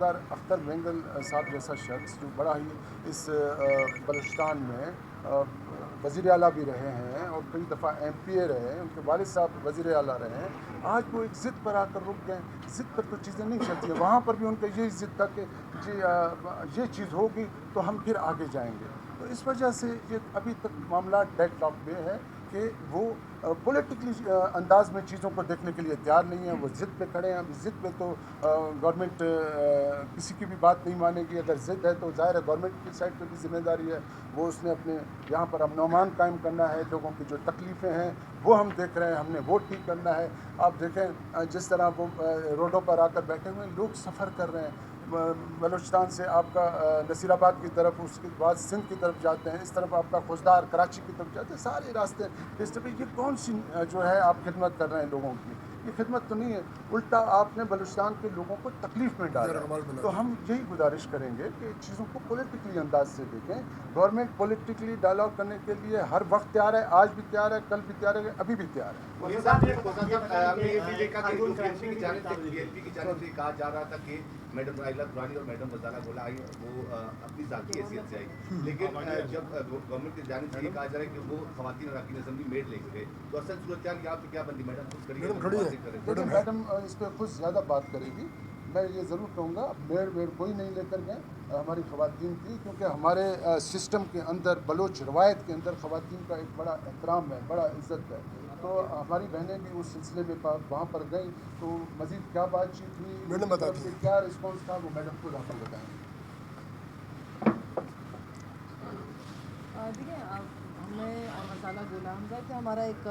سردار اختر مینگل صاحب جیسا شخص جو بڑا ہی اس بلوچستان میں وزیر اعلیٰ بھی رہے ہیں اور کئی دفعہ ایم پی اے رہے ہیں، ان کے والد صاحب وزیر اعلیٰ رہے ہیں، آج وہ ایک ضد پر آ کر رک گئے. ضد پر تو چیزیں نہیں چلتی ہیں. وہاں پر بھی ان کا یہی ضد تھا کہ جی یہ چیز ہوگی تو ہم پھر آگے جائیں گے. تو اس وجہ سے یہ ابھی تک معاملات ڈیڈ لاک میں ہے کہ وہ پولیٹیکلی انداز میں چیزوں کو دیکھنے کے لیے تیار نہیں ہیں. وہ ضد پہ کھڑے ہیں. ابھی ضد پہ تو گورنمنٹ کسی کی بھی بات نہیں مانے گی. اگر ضد ہے تو ظاہر ہے گورنمنٹ کی سائڈ پہ بھی ذمہ داری ہے. وہ اس نے اپنے یہاں پر امن و امان قائم کرنا ہے. لوگوں کی جو تکلیفیں ہیں وہ ہم دیکھ رہے ہیں. ہم نے وہ ٹھیک کرنا ہے. آپ دیکھیں جس طرح وہ روڈوں پر آ کر بیٹھے ہوئے ہیں، لوگ سفر کر رہے ہیں. بلوچستان سے آپ کا نصیر آباد کی طرف، اس کے بعد سندھ کی طرف جاتے ہیں، اس طرف آپ کا خوزدار کراچی کی طرف جاتے ہیں، سارے راستے اس طرح. یہ کون سی جو ہے آپ خدمت کر رہے ہیں لوگوں کی؟ یہ خدمت تو نہیں ہے، الٹا آپ نے بلوچستان کے لوگوں کو تکلیف میں ڈالا. تو ہم یہی گزارش کریں گے کہ چیزوں کو پولیٹیکلی انداز سے دیکھیں. گورنمنٹ پولیٹیکلی ڈائلاگ کرنے کے لیے ہر وقت تیار ہے. آج بھی تیار ہے، کل بھی تیار ہے، ابھی بھی تیار ہے. کی جانب سے کہا جا رہا تھا کہ میڈم رائلہ درانی اور میڈم غزالہ گولہ آئی، وہ اپنی ذاتی حیثیت سے آئی، لیکن جب گورنمنٹ کی جانب سے یہ کہا جا رہا ہے کہ وہ خواتین اراکین اسمبلی میڈ لے گئے، تو اصل صورتحال یہاں پہ کیا بنتی؟ میڈم خود کھڑی ہے. میڈم اس پہ خود زیادہ بات کرے گی. میں یہ ضرور کہوں گا میڈ کوئی نہیں لے کر گئے، ہماری خواتین تھی، کیونکہ ہمارے سسٹم کے اندر، بلوچ روایت کے اندر خواتین کا ایک بڑا احترام ہے، بڑا عزت ہے. تو ہماری بہنیں بھی اس سلسلے میں وہاں پر گئیں. تو مزید کیا بات چیت ہوئی، کیا رسپانس تھا، وہ میڈم خود آپ کو بتائیں گے. دیکھیں، ہمیں اور غزالہ گولہ ہمزہ کہ ہمارا ایک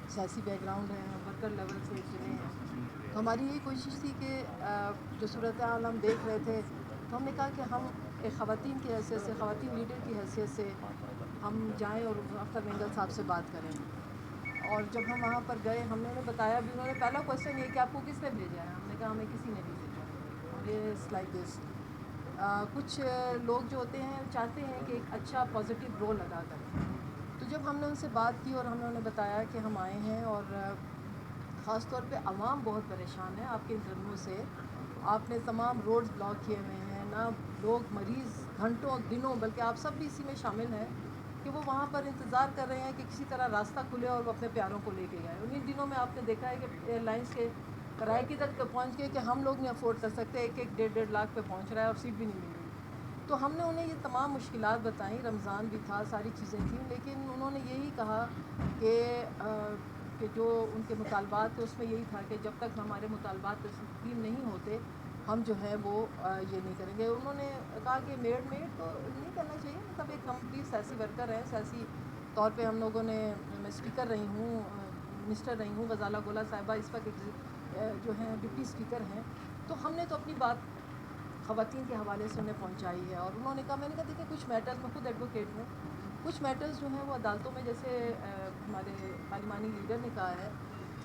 سیاسی بیک گراؤنڈ ہے، ہم ورکر لیول سے چلے ہیں. تو ہماری یہی کوشش تھی کہ جو صورتحال ہم دیکھ رہے تھے، تو ہم نے کہا کہ ہم ایک خواتین کی حیثیت سے، خواتین لیڈر کی حیثیت سے ہم جائیں اور اختر مینگل صاحب سے بات کریں. اور جب ہم وہاں پر گئے، ہم نے انہیں بتایا بھی. انہوں نے پہلا کویشچن یہ کہ آپ کو کس نے بھیجا ہے. ہم نے کہا ہمیں کسی نے نہیں بھیجا. اور یہ لائک دس کچھ لوگ جو ہوتے ہیں چاہتے ہیں کہ ایک اچھا پازیٹیو رول ادا کریں. تو جب ہم نے ان سے بات کی اور ہم نے انہیں بتایا کہ ہم آئے ہیں اور خاص طور پہ عوام بہت پریشان ہے آپ کے ان دھرنوں سے. آپ نے تمام روڈز بلاک کیے ہوئے ہیں، نہ لوگ مریض گھنٹوں دنوں، بلکہ آپ سب بھی اسی میں شامل ہیں کہ وہ وہاں پر انتظار کر رہے ہیں کہ کسی طرح راستہ کھلے اور وہ اپنے پیاروں کو لے کے جائیں. انہیں دنوں میں آپ نے دیکھا ہے کہ ایئر لائنس کے کرائے کی تک پہنچ گئے کہ ہم لوگ نہیں افورڈ کر سکتے. 1-1.5 لاکھ پہ پہنچ رہا ہے اور سیٹ بھی نہیں مل رہی. تو ہم نے انہیں یہ تمام مشکلات بتائیں. رمضان بھی تھا، ساری چیزیں تھیں، لیکن انہوں نے یہی کہا کہ جو ان کے مطالبات تھے اس میں یہی تھا کہ جب تک ہمارے مطالبات تسلیم نہیں ہوتے ہم جو ہے وہ یہ نہیں کریں گے. انہوں نے کہا کہ میڈ تو نہیں کرنا چاہیے. مطلب ایک ہم بھی سیاسی ورکر ہیں، سیاسی طور پہ ہم لوگوں نے، میں اسپیکر رہی ہوں، منسٹر رہی ہوں. غزالہ گولہ صاحبہ اس وقت جو ہیں ڈپٹی اسپیکر ہیں. تو ہم نے تو اپنی بات خواتین کے حوالے سے انہیں پہنچائی ہے. اور انہوں نے کہا، میں نے کہا دیکھیں کچھ میٹرز، میں خود ایڈوکیٹ ہوں، کچھ میٹرز جو ہیں وہ عدالتوں میں، جیسے ہمارے پارلیمانی لیڈر نے کہا ہے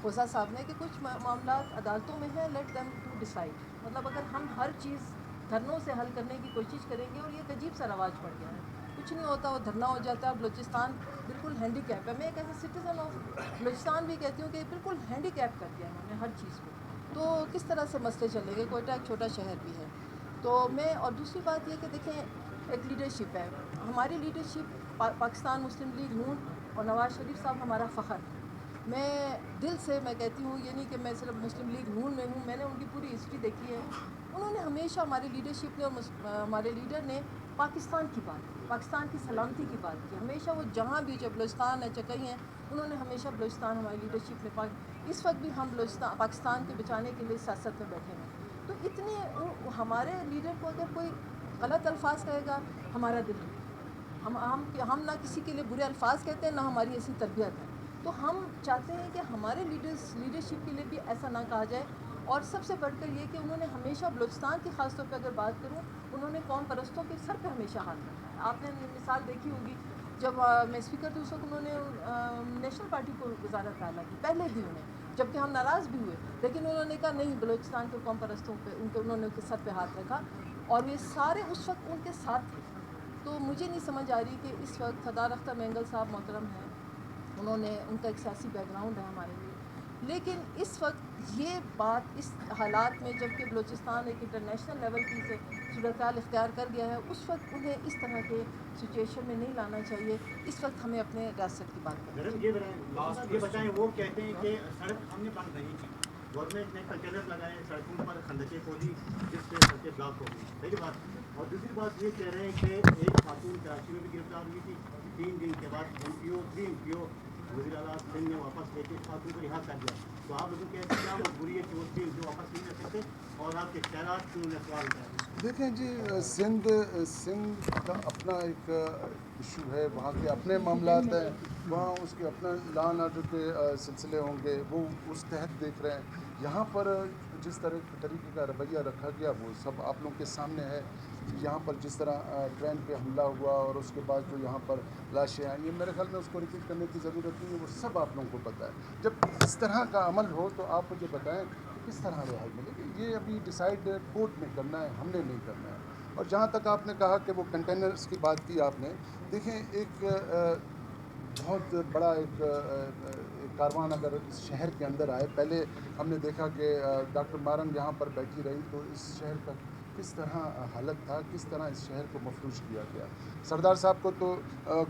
خوزہ صاحب نے، کہ کچھ معاملات عدالتوں میں ہیں، لیٹ دیم ٹو ڈیسائڈ. مطلب اگر ہم ہر چیز دھرنوں سے حل کرنے کی کوشش کریں گے، اور یہ ایک عجیب سا رواج پڑ گیا ہے، کچھ نہیں ہوتا، وہ دھرنا ہو جاتا ہے. بلوچستان بالکل ہینڈی کیپ ہے. میں ایک ایسے سٹیزن آف بلوچستان بھی کہتی ہوں کہ بالکل ہینڈی کیپ کر دیا انہوں نے ہر چیز کو. تو کس طرح سے مسئلے چلیں گے؟ کوئٹہ ایک چھوٹا شہر بھی ہے. تو اور دوسری بات یہ کہ دیکھیں ایک لیڈرشپ ہے. ہماری لیڈرشپ پاکستان مسلم لیگ نون اور نواز شریف صاحب ہمارا فخر ہے. میں دل سے میں کہتی ہوں، یہ نہیں کہ میں صرف مسلم لیگ نون میں ہوں، میں نے ان کی پوری ہسٹری دیکھی ہے. انہوں نے ہمیشہ، ہماری لیڈرشپ نے اور ہمارے لیڈر نے پاکستان کی بات کی، پاکستان کی سلامتی کی بات کی. ہمیشہ وہ جہاں بھی، جب بلوچستان ہے چاہے کہیں ہیں، انہوں نے ہمیشہ بلوچستان، ہماری لیڈرشپ نے اس وقت بھی ہم پاکستان کے بچانے کے لیے سیاست میں بیٹھے ہیں. تو اتنے ہمارے لیڈر کو اگر کوئی غلط الفاظ کہے گا، ہمارا دل ٹوٹے گا. ہم نہ کسی کے لیے برے الفاظ کہتے ہیں، نہ ہماری ایسی تربیت ہے. تو ہم چاہتے ہیں کہ ہمارے لیڈرشپ کے لیے بھی ایسا نہ کہا جائے. اور سب سے بڑھ کر یہ کہ انہوں نے ہمیشہ بلوچستان کی، خاص طور پہ اگر بات کروں، انہوں نے قوم پرستوں کے سر پہ ہمیشہ ہاتھ رکھا ہے. آپ نے مثال دیکھی ہوگی، جب میں اسپیکر تھی اس وقت انہوں نے نیشنل پارٹی کو وزارت اعلیٰ کی، پہلے بھی انہیں، جبکہ ہم ناراض بھی ہوئے، لیکن انہوں نے کہا نہیں، بلوچستان کے قوم پرستوں پہ انہوں نے ان کے سر پہ ہاتھ رکھا. اور یہ سارے اس وقت ان کے ساتھ تھے. تو مجھے نہیں سمجھ آ رہی کہ اس وقت صدر اختر مینگل صاحب محترم ہیں، انہوں نے، ان کا ایک سیاسی بیک گراؤنڈ ہے ہمارے لیے، لیکن اس وقت یہ بات اس حالات میں جب کہ بلوچستان ایک انٹرنیشنل لیول کی سے صورتحال اختیار کر گیا ہے، اس وقت انہیں اس طرح کے سچویشن میں نہیں لانا چاہیے. اس وقت ہمیں اپنے ریاست کی بات کرنی ہے. یہ بتائیں، وہ کہتے ہیں کہ سڑک ہم نے بند نہیں کی، گورنمنٹ نے کنٹینر لگائے سڑکوں پر، خندقیں کھودی جس سے سڑکیں بلاک ہو گئی. پہلی بات. اور دوسری بات یہ کہہ رہے ہیں کہ ایک خاتون کراچی میں بھی گرفتار ہوئی تھی، 3 دن کے بعد تھری ایم پی او وزیر اعلیٰ سندھ نے واپس لے کے اس خاتون کو رہا کر دیا. تو آپ لوگوں کے کیا مجبوری ہے کہ وہ 3 ایم پی او واپس نہیں کر سکتے، اور آپ کے اختیارات کیوں نے سوال اٹھایا؟ دیکھیں جی، سندھ کا اپنا ایک ایشو ہے، وہاں کے اپنے معاملات ہیں، وہاں اس کے اپنا لا اینڈ آرڈر کے سلسلے ہوں گے، وہ اس تحت دیکھ رہے ہیں. یہاں پر جس طریقے کا رویہ رکھا گیا وہ سب آپ لوگوں کے سامنے ہے. یہاں پر جس طرح ٹرین پہ حملہ ہوا اور اس کے بعد جو یہاں پر لاشیں آئیں، یہ میرے خیال میں اس کو ریپیٹ کرنے کی ضرورت نہیں ہے، وہ سب آپ لوگوں کو پتہ ہے. جب اس طرح کا عمل ہو تو آپ مجھے بتائیں کہ کس طرح رہائی ملے گی. یہ ابھی ڈیسائیڈ کورٹ میں کرنا ہے، ہم نے نہیں کرنا ہے. اور جہاں تک آپ نے کہا کہ وہ کنٹینرز کی بات کی آپ نے، دیکھیں ایک بہت بڑا ایک کاروان اگر اس شہر کے اندر آئے، پہلے ہم نے دیکھا کہ ڈاکٹر مارنگ یہاں پر بیٹھی رہی تو اس شہر کا کس طرح حالت تھا، کس طرح اس شہر کو مفروش کیا گیا. سردار صاحب کو تو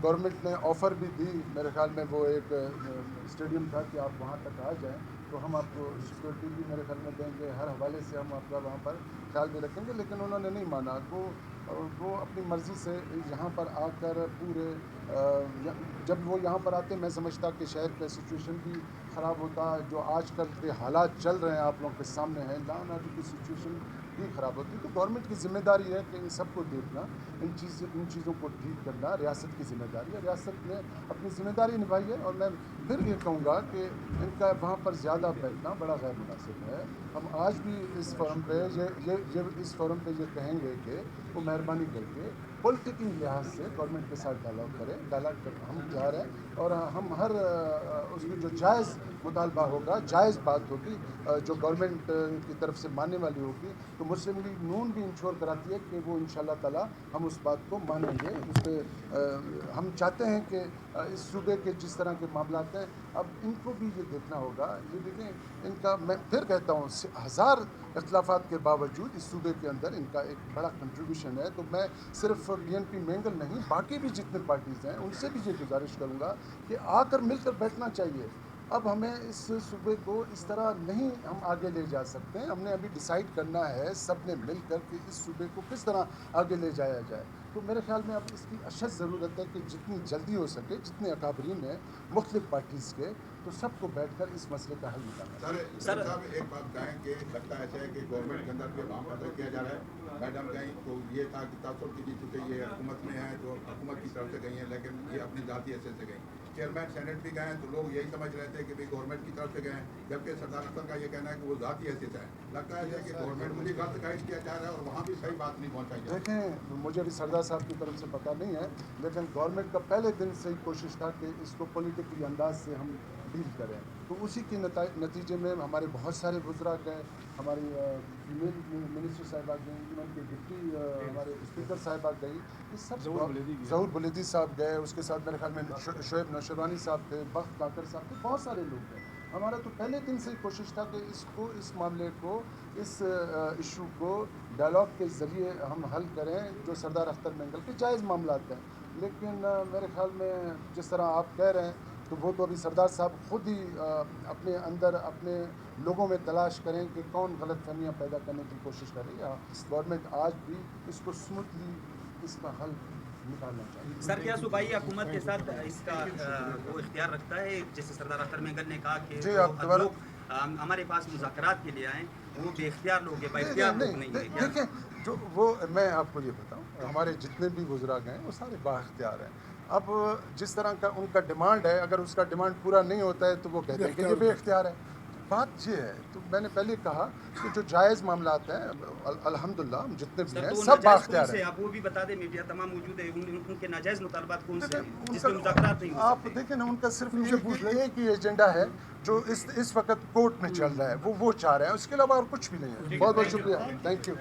گورنمنٹ نے آفر بھی دی، میرے خیال میں وہ ایک اسٹیڈیم تھا کہ آپ وہاں تک آ جائیں تو ہم آپ کو سیکورٹی بھی میرے خیال میں دیں گے، ہر حوالے سے ہم آپ کا وہاں پر خیال بھی رکھیں گے. لیکن انہوں نے نہیں مانا. وہ اپنی مرضی سے یہاں پر آ کر پورے جب وہ یہاں پر آتے میں سمجھتا کہ شہر کا سچویشن بھی خراب ہوتا. جو آج کل کے حالات چل رہے ہیں آپ لوگوں کے سامنے ہیں، لا اینڈ آرڈر کی سچویشن بھی خراب ہوتی. تو گورنمنٹ کی ذمہ داری ہے کہ ان سب کو دیکھنا، ان چیزوں کو ٹھیک کرنا ریاست کی ذمہ داری ہے. ریاست نے اپنی ذمہ داری نبھائی ہے، اور میں پھر یہ کہوں گا کہ ان کا وہاں پر زیادہ بیٹھنا بڑا غیر مناسب ہے. ہم آج بھی اس فورم پہ یہ کہیں گے کہ وہ مہربانی کر کے پولیٹیکل لحاظ سے گورنمنٹ کے ساتھ ڈائلاگ کر ہم تیار ہیں، اور ہم ہر اس میں جو جائز مطالبہ ہوگا، جائز بات ہوگی جو گورنمنٹ کی طرف سے ماننے والی ہوگی، تو مسلم لیگ نون بھی انشور کراتی ہے کہ وہ انشاءاللہ تعالی ہم اس بات کو مانیں گے. اس پہ ہم چاہتے ہیں کہ اس صوبے کے جس طرح کے معاملات ہیں اب ان کو بھی یہ دیکھنا ہوگا. یہ دیکھیں ان کا، میں پھر کہتا ہوں، 1000 اختلافات کے باوجود اس صوبے کے اندر ان کا ایک بڑا کنٹریبیوشن ہے. تو میں صرف BNP مینگل نہیں، باقی بھی جتنے پارٹیز ہیں ان سے بھی یہ گزارش کروں گا کہ آ کر مل کر بیٹھنا چاہیے. اب ہمیں اس صوبے کو اس طرح نہیں ہم آگے لے جا سکتے. ہم نے ابھی ڈیسائیڈ کرنا ہے سب نے مل کر کہ اس صوبے کو کس طرح آگے لے جایا جائے. تو میرے خیال میں اب اس کی اشد ضرورت ہے کہ جتنی جلدی ہو سکے، جتنے اکابرین ہیں مختلف پارٹیز کے، تو سب کو بیٹھ کر اس مسئلے کا حل نکالنا. سر صاحب ایک بات کہیں کہ لگتا ایسا ہے کہ گورنمنٹ کے اندر بھی عوام قتل کیا جا رہا ہے. میڈم کہیں تو یہ تھا کہ تعصب کی چونکہ یہ حکومت میں ہیں جو حکومت کی طرف سے گئی ہیں، لیکن یہ اپنی ذاتی حیثیت سے گئیں. چیئرمین سینٹ بھی گئے ہیں تو لوگ یہی سمجھ رہے تھے کہ بھائی گورنمنٹ کی طرف سے گئے ہیں، جبکہ سردار اختر کا یہ کہنا ہے کہ وہ ذاتی حیثیت ہے. لگتا ہے کہ گورنمنٹ مجھے غلط گائڈ کیا جا رہا ہے اور وہاں بھی صحیح بات نہیں پہنچائی جا رہی. دیکھیں مجھے بھی سردار صاحب کی طرف سے پتہ نہیں ہے، لیکن گورنمنٹ کا پہلے دن سے ہی کوشش تھا کہ اس کو پولیٹیکلی انداز سے ہم ڈیل کریں. تو اسی کے نتیجے میں ہمارے بہت سارے وزراء گئے، ہماری فیمیل منسٹر صاحبہ گئیں، ان کے ڈپٹی ہمارے اسپیکر صاحبہ گئی، یہ سب ظہور بلیدی صاحب گئے، اس کے ساتھ میرے خیال میں شعیب نوشروانی صاحب تھے، بخت کاکر صاحب تھے، بہت سارے لوگ تھے. ہمارا تو پہلے دن سے ہی کوشش تھا کہ اس معاملے کو، اس ایشو کو ڈائلاگ کے ذریعے ہم حل کریں، جو سردار اختر مینگل کے جائز معاملات ہیں. لیکن میرے خیال میں جس طرح آپ کہہ رہے ہیں تو وہ تو ابھی سردار صاحب خود ہی اپنے اندر اپنے لوگوں میں تلاش کریں کہ کون غلط فہمیاں پیدا کرنے کی کوشش کر رہی ہے. گورنمنٹ آج بھی اس کو اسموتھلی اس کا حل نکالنا چاہیے. سر کیا صوبائی حکومت کے ساتھ اس کا وہ اختیار رکھتا ہے، جیسے سردار اختر مینگل نے کہا کہ لوگ ہمارے پاس مذاکرات کے لیے آئیں وہ بے اختیار لوگ ہیں، با اختیار لوگ نہیں ہیں؟ دیکھیں جو وہ، میں آپ کو یہ بتاؤں، ہمارے جتنے بھی وزراء گئے وہ سارے با اختیار ہیں. اب جس طرح کا ان کا ڈیمانڈ ہے، اگر اس کا ڈیمانڈ پورا نہیں ہوتا ہے تو وہ کہتے ہیں کہ یہ بے اختیار ہے. بات یہ ہے، تو میں نے پہلے کہا کہ جو جائز معاملات ہیں الحمدللہ ہم جتنے بھی ہیں سب با اختیار ہیں. آپ وہ بھی بتا دیں، میڈیا تمام موجود ہے، ان کے ناجائز مطالبات کون سے ہیں جس پہ مذاکرات نہیں ہو سکتے؟ آپ دیکھیں نا، ان کا صرف ایک ہی ایجنڈا ہے جو اس وقت کورٹ میں چل رہا ہے، وہ چاہ رہے ہیں، اس کے علاوہ اور کچھ بھی نہیں ہے. بہت بہت شکریہ. Thank you.